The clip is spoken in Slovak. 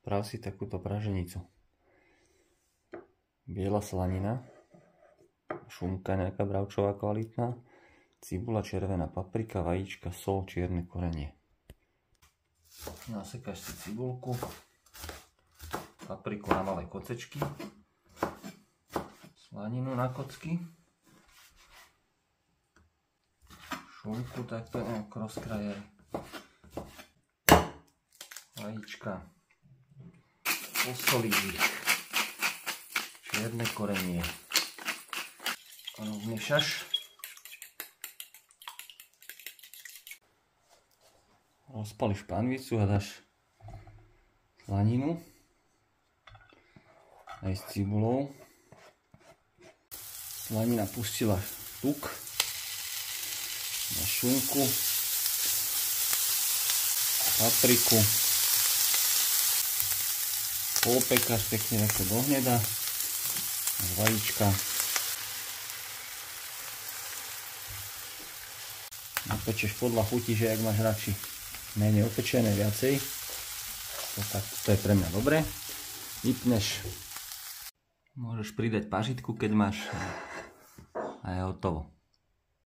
Sprav si takúto praženicu. Biela slanina, šunka nejaká bravčová kvalitná, cibula, červená paprika, vajíčka, sol, čierne korenie. Nasekáš si cibulku, papriku na malé kocečky, slaninu na kocky, šunku takto nejak rozkrajaj, vajíčka, posolíš ich, čierne korenie, rozmiešaš, rozpališ panvicu a dáš slaninu aj s cibulou. Slanina pustila tuk, dáš šunku, papriku, popekáš pekne takto do hneda, vajíčka, napečeš podľa chuti, že jak máš radši menej opečené, viacej, to je pre mňa dobré. Vypneš, môžeš pridať pažitku, keď máš, a je hotovo.